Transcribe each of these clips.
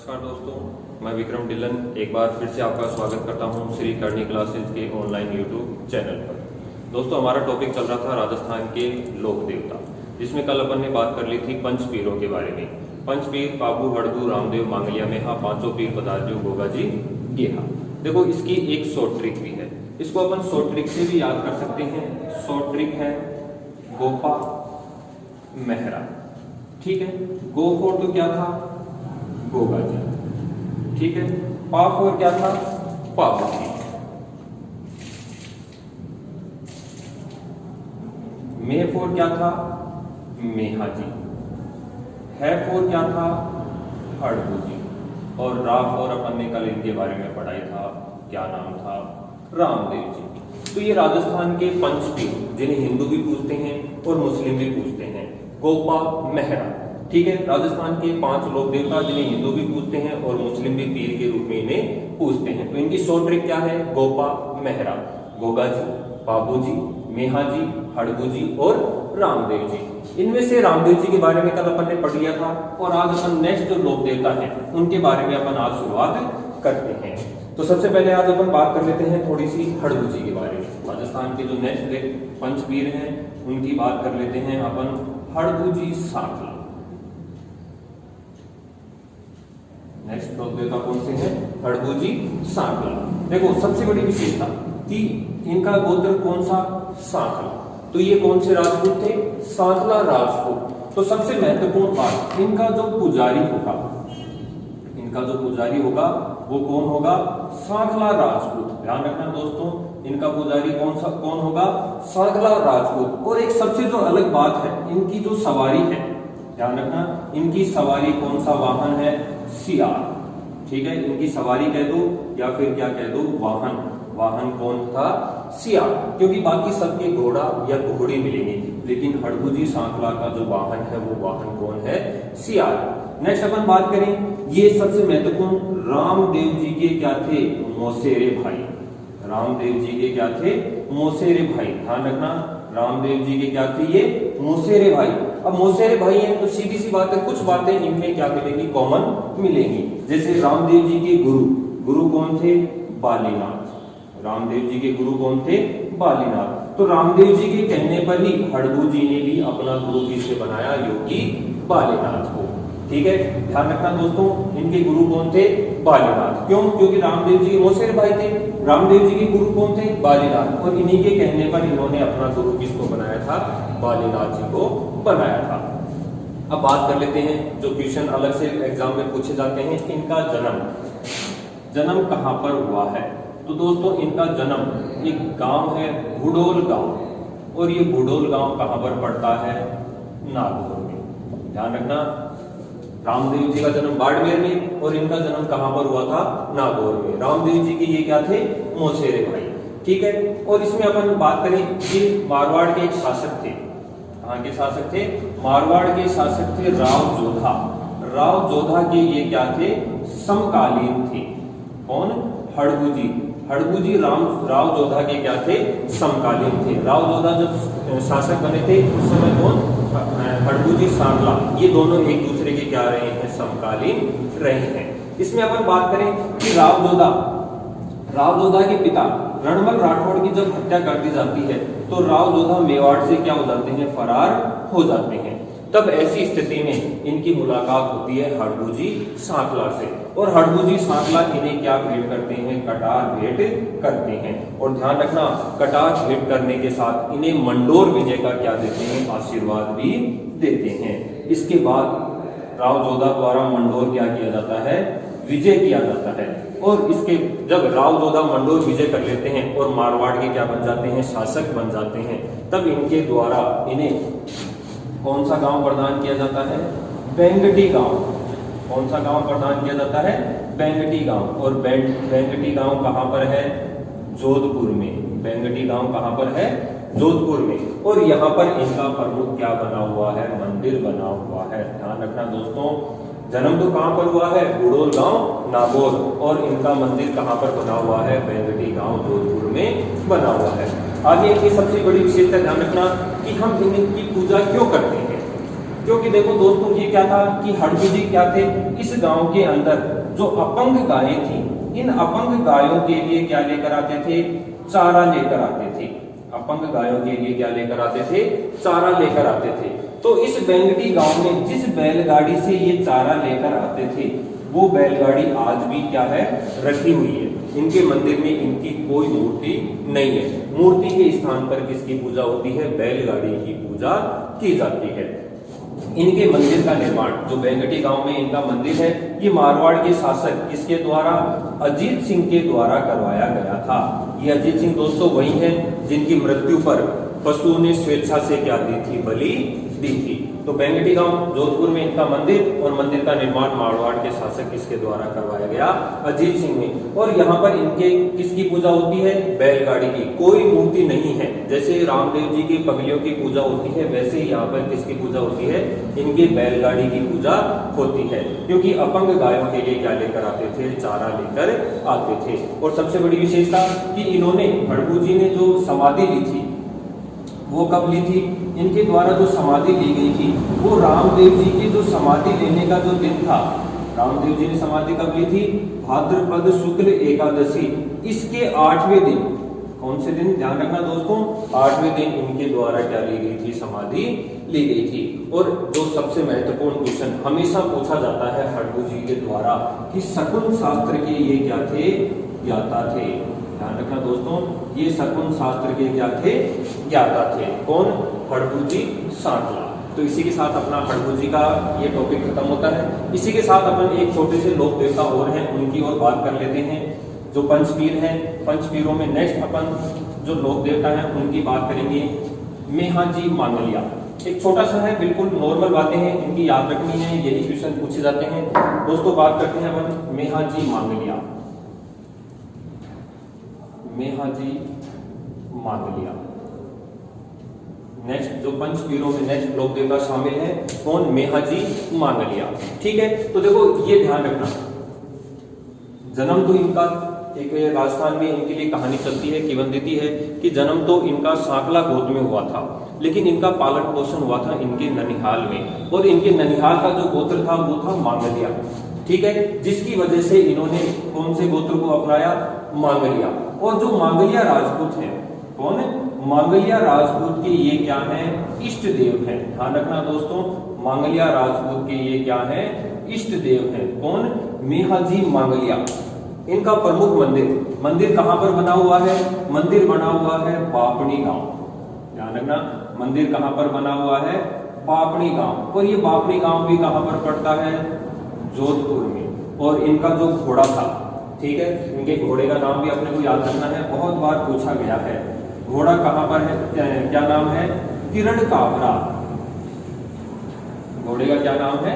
नमस्कार दोस्तों, मैं विक्रम डिलन एक बार फिर से आपका स्वागत करता हूं श्री करनी क्लासेस के ऑनलाइन यूट्यूब चैनल पर। दोस्तों, हमारा टॉपिक चल रहा था राजस्थान के लोक देवता, जिसमें कल अपन ने बात कर ली थी पंच पीरों के बारे में। पंच पीर पाबू, हड़दू, रामदेव, मांगलिया मेहा, पांचों पीर पधार्यो गोगाजी गेहा। देखो, इसकी एक शॉर्ट ट्रिक भी है, इसको अपन शॉर्ट ट्रिक से भी याद कर सकते हैं। शॉर्ट ट्रिक है गोपा मेहरा। ठीक है, गो फोर तो क्या था, गोगा जी। ठीक है, पा फोर क्या था, पाबू जी। मे फोर क्या था, मेहा जी। है फोर क्या था, हड़बू जी। और रा फोर अपन ने कल इनके बारे में पढ़ाई था, क्या नाम था, रामदेव जी। तो ये राजस्थान के पंच पीर, जिन्हें हिंदू भी पूछते हैं और मुस्लिम भी पूछते हैं, गोपा मेहरा। ठीक है, राजस्थान के 5 लोक देवता, जिन्हें हिंदू भी पूछते हैं और मुस्लिम भी पीर के रूप में इन्हें पूछते हैं। तो इनकी शॉर्ट ट्रिक क्या है, गोपा मेहरा, गोगा जी, पाबू जी, मेहा जी, हड़बू जी और रामदेव जी। इनमें से रामदेव जी के बारे में कल अपन ने पढ़ लिया था, और आज अपन नेक्स्ट जो लोक देवता है उनके बारे में अपन आज शुरुआत करते हैं। तो सबसे पहले आज अपन बात कर लेते हैं थोड़ी सी हड़बू जी के बारे में। राजस्थान के जो नेक्स्ट पंच पीर हैं उनकी बात कर लेते हैं अपन। हड़बू जी साकला। नेक्स्ट लोक देवता कौन से हैं, हड़बू जी साकला। देखो, सबसे बड़ी विशेषता कि इनका गोत्र कौन सा, साकला। तो ये कौन से राजपूत थे, साकला राजपूत। तो सबसे महत्वपूर्ण बात, इनका जो पुजारी होगा, इनका जो पुजारी होगा वो कौन होगा, साकला राजपूत। ध्यान रखना दोस्तों, इनका पुजारी कौन होगा, साकला राजपूत। और एक सबसे जो अलग बात है, इनकी जो सवारी है, ध्यान रखना, इनकी सवारी कौन सा वाहन है, सियार। ठीक है, इनकी सवारी कह दो या फिर क्या कह दो, वाहन। वाहन कौन था, सियार। क्योंकि बाकी सबके घोड़ा या घोड़ी मिलेंगे, लेकिन हड़बू जी साकला का जो वाहन है वो वाहन कौन है, सियार। नेक्स्ट अपन बात करें, ये सबसे महत्वपूर्ण रामदेव जी के क्या थे, मौसेरे भाई। रामदेव जी के क्या थे, मौसेरे भाई। ध्यान रखना, रामदेव जी के क्या थे, ये मौसेरे भाई। अब मौसेरे भाई हैं तो सीधी सी बात है, कुछ बातें इनमें क्या मिलेंगी, कॉमन मिलेंगी। जैसे रामदेव जी के गुरु कौन थे, बालीनाथ। रामदेव जी के गुरु कौन थे, बालीनाथ। तो रामदेव जी के कहने पर ही हड़बू जी ने भी अपना गुरु किससे बनाया, योगी बालीनाथ को। ठीक है, ध्यान रखना दोस्तों, इनके गुरु कौन थे, बालीनाथ। क्यों, क्योंकि रामदेव जी के मौसेरे भाई थे। रामदेव जी के गुरु कौन थे, बालीनाथ। और इन्हीं के कहने पर इन्होंने अपना गुरु किसको बनाया था, बालीनाथ जी को बनाया था। अब बात कर लेते हैं जो क्वेश्चन अलग से एग्जाम में पूछे जाते हैं, इनका जन्म कहां पर हुआ है। तो दोस्तों, इनका जन्म एक गांव है, बुडोल गांव। और ये बुडोल गांव कहां पर पड़ता है, नागौर में। ध्यान रखना, रामदेव जी का जन्म बाड़मेर में और इनका जन्म कहां पर हुआ था, नागौर में। रामदेव जी के ये क्या थे, मौसेरे भाई। ठीक है, और इसमें अपन बात करें कि मारवाड़ के एक शासक थे। कहां के शासक थे, मारवाड़ के शासक थे राव जोधा। राव जोधा के ये क्या थे, समकालीन थे। कौन, हड़बू जी। हड़बू जी राव जोधा के क्या थे, समकालीन थे। राव जोधा जब शासक बने थे उस समय कौन, हड़बू जी साकला, ये दोनों एक दूसरे के क्या रहे हैं, समकालीन रहे हैं। इसमें अपन बात करें कि राव जोधा के पिता रणमल राठौड़ की जब हत्या कर दी जाती है तो राव जोधा मेवाड़ से क्या हो जाते हैं, फरार हो जाते हैं। तब ऐसी स्थिति में इनकी मुलाकात होती है हड़बू जी साकला से, और हड़बू जी साकला इन्हें क्या भेंट करते हैं, कटार भेंट करते हैं। और ध्यान रखना, कटार भेंट करने के साथ इन्हें मंडोर विजय का क्या देते हैं, आशीर्वाद भी देते हैं। इसके बाद राव जोधा द्वारा मंडोर क्या किया जाता है, विजय किया जाता है। और इसके जब राव जोधा मंडोर विजय कर लेते हैं और मारवाड़ के क्या बन जाते हैं, शासक बन जाते हैं, तब इनके द्वारा इन्हें कौन सा गांव प्रदान किया जाता है, बेंगटी गांव। कौन सा गांव प्रदान किया जाता है, बेंगटी गांव। और बेंगटी गांव कहां पर है, जोधपुर में। बेंगटी गांव कहां पर है, जोधपुर में। और यहाँ पर इनका प्रमुख क्या बना हुआ है, मंदिर बना हुआ है। ध्यान रखना दोस्तों, जन्म तो कहां पर हुआ है, बुडोल गांव, नागौर। और इनका मंदिर कहां पर बना हुआ है, बेंगटी गांव, जोधपुर में बना हुआ है। आगे इनकी सबसे बड़ी विशेषता ध्यान रखना कि हम इनकी पूजा क्यों करते हैं। क्योंकि देखो दोस्तों ये क्या था कि हड़बूजी क्या थे, इस गांव के अंदर जो अपंग गायें थी, इन अपंग गायों के लिए क्या लेकर आते थे, चारा लेकर आते थे। अपंग गायों के लिए क्या लेकर आते थे, चारा लेकर आते थे। तो इस बेंगटी गांव में जिस बैलगाड़ी से ये चारा लेकर आते थे वो बैलगाड़ी आज भी क्या है, रखी हुई है। इनके मंदिर में इनकी कोई मूर्ति नहीं है। मूर्ति के स्थान पर किसकी पूजा होती है, बैलगाड़ी की पूजा की जाती है। इनके मंदिर का निर्माण जो बेंगटी गांव में इनका मंदिर है, ये मारवाड़ के शासक किसके द्वारा, अजीत सिंह के द्वारा करवाया गया था। ये अजीत सिंह दोस्तों वही हैं जिनकी मृत्यु पर पशुओं ने स्वेच्छा से क्या दी थी, बलि दी थी। तो बेंगटी गांव जोधपुर में इनका मंदिर, और मंदिर का निर्माण मारवाड़ के शासक किसके द्वारा करवाया गया, अजीत सिंह ने। और यहाँ पर इनके किसकी पूजा होती है, बैलगाड़ी की। कोई मूर्ति नहीं है। जैसे रामदेव जी की पगलियों की पूजा होती है, वैसे ही यहाँ पर किसकी पूजा होती है, इनके बैलगाड़ी की पूजा होती है। क्योंकि अपंग गायों के लिए क्या लेकर आते थे, चारा लेकर आते थे। और सबसे बड़ी विशेषता कि इन्होंने, हड़बूजी ने जो समाधि ली थी वो कब ली थी, इनके द्वारा जो समाधि ली गई थी वो रामदेव जी की जो समाधि लेने का जो दिन था, रामदेव जी ने समाधि कब ली थी, भाद्रपद शुक्ल एकादशी, इसके 8वें दिन। कौन से दिन, ध्यान रखना दोस्तों, 8वें दिन इनके द्वारा क्या ली गई थी, समाधि ली गई थी। और जो सबसे महत्वपूर्ण क्वेश्चन हमेशा पूछा जाता है हड़बूजी के द्वारा कि शकुन शास्त्र के ये क्या थे, ज्ञाता थे। ध्यान रखना दोस्तों, ये शकुन शास्त्र के क्या थे, ज्ञाता थे। कौन, हड़बूजी सांकला। तो इसी के साथ अपना हड़बूजी का ये टॉपिक खत्म होता है। इसी के साथ अपन एक छोटे से लोक देवता और हैं, उनकी और बात कर लेते हैं। जो पंचपीर हैं, पंचपीरों में नेक्स्ट अपन जो लोक देवता हैं उनकी बात करेंगे। मेहाजी मांगलिया, एक छोटा सा है, बिल्कुल नॉर्मल बातें हैं, इनकी याद रखनी है, यही क्वेश्चन पूछे जाते हैं दोस्तों। बात करते हैं अपन मेहाजी मांगलिया। मेहाजी मांगलिया नेक्स्ट जो पंचपीरों में नेक्स्ट लोक देवता शामिल है, कौन, मेहाजी मांगलिया। ठीक है, तो देखो ये ध्यान रखना, जन्म तो इनका एक राजस्थान में इनके लिए कहानी चलती है, किंवदंती है कि जन्म तो इनका सांकला गोद में हुआ था, लेकिन इनका पालन पोषण हुआ था इनके ननिहाल में। और इनके ननिहाल का जो गोत्र था वो था मांगलिया। ठीक है, जिसकी वजह से इन्होंने कौन से गोत्र को अपनाया, मांगलिया। और जो मांगलिया राजपूत है, कौन, मांगलिया राजपूत के ये क्या है, इष्ट देव है। ध्यान रखना दोस्तों, मांगलिया राजपूत के ये क्या है, इष्ट देव है। कौन, मेहाजी मांगलिया। इनका प्रमुख मंदिर कहां पर बना हुआ है, मंदिर बना हुआ है बापणी गांव। ध्यान रखना, मंदिर कहां पर बना हुआ है, बापणी गांव। और ये बापणी गांव भी कहां पर पड़ता है, जोधपुर में। और इनका जो घोड़ा था, ठीक है, इनके घोड़े का नाम भी अपने को याद रखना है, बहुत बार पूछा गया है। घोड़ा कहां पर है, क्या नाम है, किरण काबरा। घोड़े का क्या नाम है,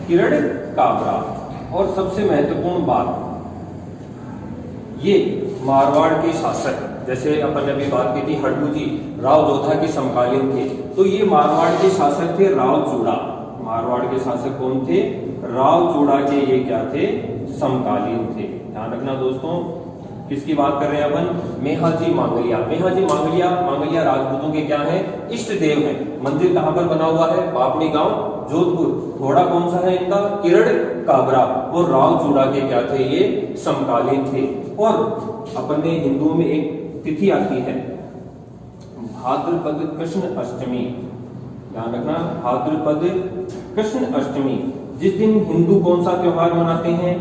किरण काबरा। और सबसे महत्वपूर्ण बात, ये मारवाड़ के शासक, जैसे अपन ने अभी बात की थी हड़बूजी राव जोधा के समकालीन थे, तो ये मारवाड़ के शासक थे राव चूड़ा। मारवाड़ के शासक कौन थे, राव चूड़ा के ये क्या थे, समकालीन थे। ध्यान रखना दोस्तों, किसकी बात कर रहे हैं अपन, मेहाजी मांगलिया। मेहाजी मांगलिया, मांगलिया राजपूतों के क्या है, इष्ट देव है। मंदिर कहां पर बना हुआ है, बापणी गांव, जोधपुर। घोड़ा कौन सा है इनका, किरण काबरा। और राव चूड़ा के क्या थे, ये समकालीन थे। और अपन ने हिंदुओं में एक तिथि आती है भाद्रपद कृष्ण अष्टमी। ध्यान रखना, भाद्रपद कृष्ण अष्टमी, जिस दिन हिंदू कौन सा त्योहार मनाते हैं,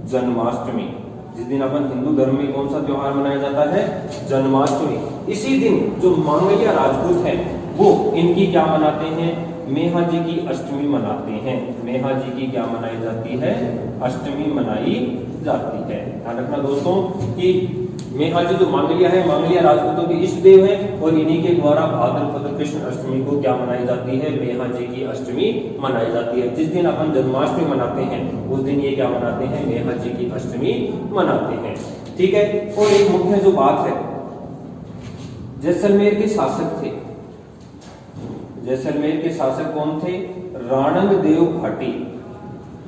जन्माष्टमी। जिस दिन अपन हिंदू धर्म में कौन सा त्योहार मनाया जाता है, जन्माष्टमी। इसी दिन जो मांगलिया राजपूत हैं वो इनकी क्या मनाते हैं, मेहाजी की अष्टमी मनाते हैं। मेहाजी की क्या मनाई जाती है, अष्टमी मनाई जाती है। ध्यान रखना दोस्तों कि मेहाजी जो मांगलिया है, मांगलिया राजपूतों के इष्ट देव हैं, और इन्हीं के द्वारा भाद्रपद कृष्ण अष्टमी को क्या मनाई जाती है, मेहाजी की अष्टमी मनाई जाती है। जिस दिन अपन जन्माष्टमी मनाते हैं उस दिन ये क्या मनाते हैं, मेहाजी की अष्टमी मनाते हैं। ठीक है, और एक मुख्य जो बात है, जैसलमेर के शासक थे, जैसलमेर के शासक कौन थे, राणंग देव भाटी।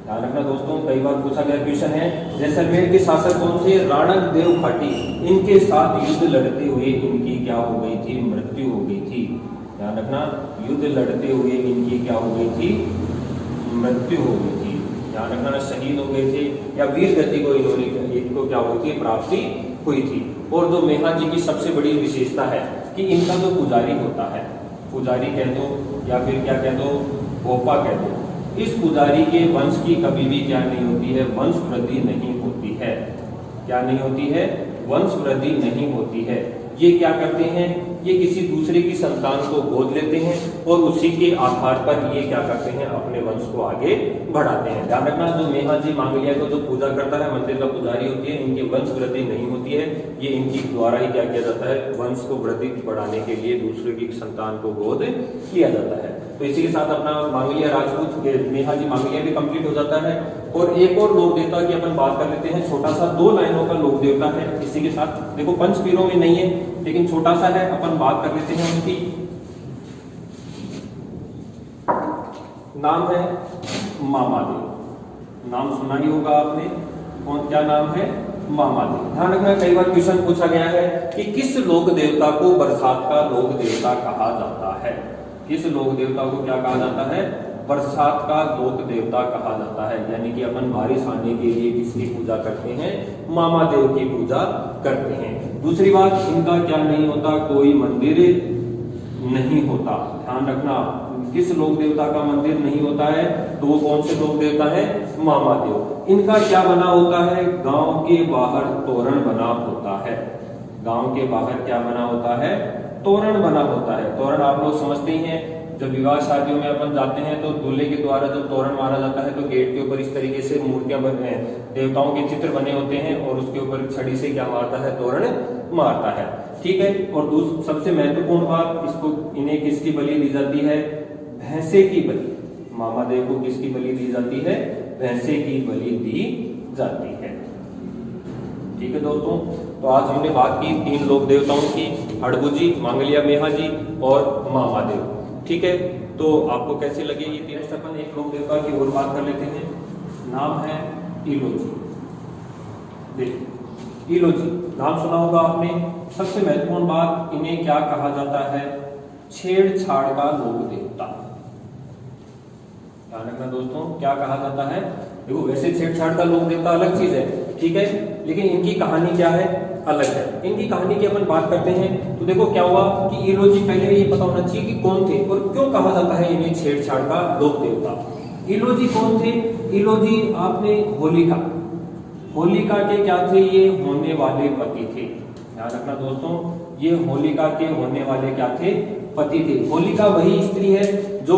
ध्यान रखना दोस्तों, कई बार पूछा गया क्वेश्चन है, जैसलमेर के शासक कौन थे, राणंग देव भाटी। इनके साथ युद्ध लड़ते हुए इनकी क्या हो गई थी, मृत्यु हो गई थी। ध्यान रखना, युद्ध लड़ते हुए इनकी क्या हो गई थी, मृत्यु हो गई थी। ध्यान रखना, शहीद हो गए थे या वीर गति को इनको क्या हुई थी, प्राप्ति हुई थी। और जो मेहा जी की सबसे बड़ी विशेषता है कि इनका जो पुजारी होता है, पुजारी कह दो या फिर क्या कह दो, भोपा कह दो, इस पुजारी के वंश की कभी भी क्या नहीं होती है, वंश वृद्धि नहीं होती है। क्या नहीं होती है, वंश वृद्धि नहीं होती है। ये क्या करते हैं, ये किसी दूसरे की संतान को गोद लेते हैं और उसी के आधार पर ये क्या करते हैं, अपने वंश को आगे बढ़ाते हैं। ध्यान रखना, जो मेहा जी मांगलिया को जो पूजा करता है, मंदिर का पुजारी होती है, इनकी वंश वृद्धि नहीं होती है। ये इनकी द्वारा ही क्या किया जाता है, वंश को वृद्धि बढ़ाने के लिए दूसरे की संतान को गोद किया जाता है। तो इसी के साथ अपना मांगलिया राजपूत मेहा जी मांगलिया भी कंप्लीट हो जाता है। और एक और लोक देवता की अपन बात कर लेते हैं, छोटा सा 2 लाइनों का लोक देवता है। इसी के साथ देखो पंच पीरों में नहीं है लेकिन छोटा सा है, अपन बात कर लेते हैं उनकी। नाम है मामादेव, नाम सुना ही होगा आपने, कौन क्या नाम है, मामादेव। ध्यान रखना, कई बार क्वेश्चन पूछा गया है कि किस लोक देवता को बरसात का लोक देवता कहा जाता है। किस लोक देवता को क्या कहा जाता है, बरसात का लोक देवता कहा जाता है। यानी कि अपन बारिश आने के लिए किसकी पूजा करते हैं, मामादेव की पूजा करते हैं। दूसरी बात, इनका क्या नहीं होता, कोई मंदिर नहीं होता। ध्यान रखना, किस लोक देवता का मंदिर नहीं होता है, तो वो कौन से लोक देवता है, मामादेव। इनका क्या बना होता है, गांव के बाहर तोरण बना होता है। गांव के बाहर क्या बना होता है, तोरण बना होता है। तोरण आप लोग समझते ही हैं, जब विवाह शादियों में अपन जाते हैं तो दूल्हे के द्वारा जब तोरण मारा जाता है तो गेट के ऊपर इस तरीके से मूर्तियां बने, देवताओं के चित्र बने होते हैं और उसके ऊपर छड़ी से क्या मारता है, तोरण मारता है। ठीक है। और सबसे महत्वपूर्ण बात, इसको इन्हें किसकी बलि दी जाती है, भैंसे की बलि। मामादेव को किसकी बलि दी जाती है, भैंसे की बलि दी जाती है। ठीक है दोस्तों, तो आज हमने बात की 3 लोक देवताओं की, हड़बू जी, मांगलिया मेहा जी और मामादेव। ठीक है, तो आपको कैसे लगे ये 3? अपन एक लोक देवता की और बात कर लेते हैं, नाम है इलोजी। देखिए इलोजी नाम सुना होगा आपने। सबसे महत्वपूर्ण बात, इन्हें क्या कहा जाता है, छेड़छाड़ का लोक देवता। ध्यान रखना दोस्तों, क्या कहा जाता है, देखो वैसे छेड़छाड़ का लोक देवता अलग चीज है, ठीक है, लेकिन इनकी कहानी क्या है, अलग है। इनकी कहानी की अपन बात करते हैं तो देखो क्या हुआ कि इलोजी, पहले ये पता होना चाहिए कि कौन थे और क्यों कहा जाता है इन्हें छेड़छाड़ का लोक देवता। इलोजी कौन थे, इलोजी आपने होलिका, होलिका के क्या थे, ये होने वाले पति थे। ध्यान रखना दोस्तों, ये होलिका के होने वाले क्या थे, पति थे। होलिका वही स्त्री है जो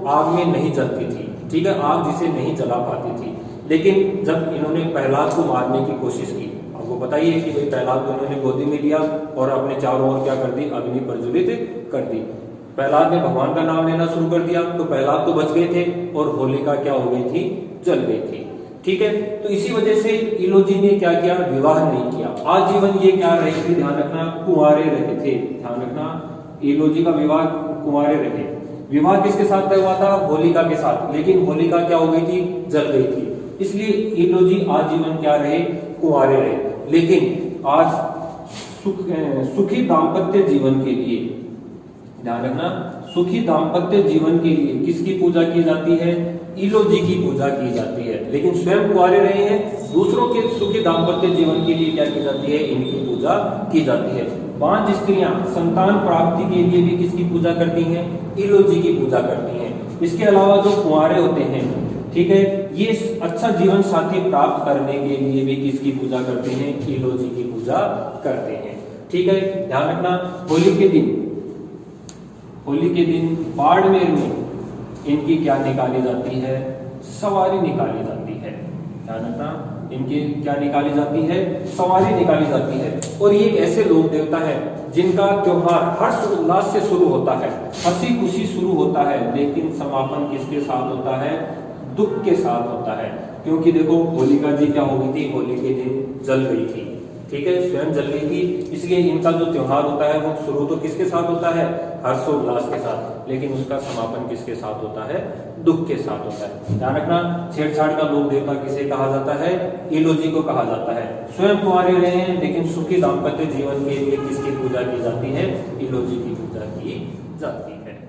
आग में नहीं जलती थी, ठीक है, आग जिसे नहीं जला पाती थी। लेकिन जब इन्होंने प्रहलाद को मारने की कोशिश की, आपको पता ही है कि भाई प्रहलाद को इन्होंने गोदी में लिया और अपने चारों ओर क्या कर दी, अग्नि प्रज्वलित कर दी। प्रहलाद ने भगवान का नाम लेना शुरू कर दिया तो प्रहलाद तो बच गए थे और होलिका क्या हो गई थी, जल गई थी। ठीक है, तो इसी वजह से इलोजी ने क्या किया, विवाह नहीं किया। आजीवन ये क्या रहे थे, ध्यान रखना, कुंवारे रहे थे। ध्यान रखना, इलोजी का विवाह कुंवारे रहे। विवाह किसके साथ तय हुआ था, होलिका के साथ, लेकिन होलिका क्या हो गई थी, जल गई थी। इसलिए इलोजी आजीवन क्या रहे, कुंवारे रहे। लेकिन आज सुखी दाम्पत्य जीवन के लिए, ध्यान रखना, सुखी दाम्पत्य जीवन के लिए किसकी पूजा की जाती है, इलोजी की पूजा की जाती है। लेकिन स्वयं कुंवारे रहे हैं, दूसरों के सुखी दाम्पत्य जीवन के लिए क्या की जाती है, इनकी पूजा की जाती है। 5 स्त्रियां संतान प्राप्ति के लिए भी किसकी पूजा करती हैं, इलोजी की पूजा करती हैं। इसके अलावा जो कुंवारे होते हैं, ठीक है, ये अच्छा जीवन साथी प्राप्त करने के लिए भी किसकी पूजा करते हैं, इलोजी की पूजा करते हैं। ठीक है, ध्यान रखना, होली के दिन बाड़मेर में इनकी क्या निकाली जाती है, सवारी निकाली जाती है। ध्यान रखना, इनकी क्या निकाली जाती है, सवारी निकाली जाती है। और ये एक ऐसे लोक देवता है जिनका त्योहार हर्ष उल्लास से शुरू होता है, हंसी खुशी शुरू होता है, लेकिन समापन किसके साथ होता है, दुख के साथ होता है। क्योंकि देखो होलिका जी क्या हो गई थी, होली के दिन जल गई थी, ठीक है, स्वयं जल गई थी। इसलिए इनका जो त्योहार होता है वो शुरू तो किसके साथ होता है, हर्षोल्लास के साथ, लेकिन उसका समापन किसके साथ होता है, दुख के साथ होता है। ध्यान रखना, छेड़छाड़ का लोक देवता किसे कहा जाता है, इलोजी को कहा जाता है। स्वयं कुंवारे रहे हैं लेकिन सुखी दाम्पत्य जीवन के लिए किसकी पूजा की जाती है, इलोजी की पूजा की जाती है।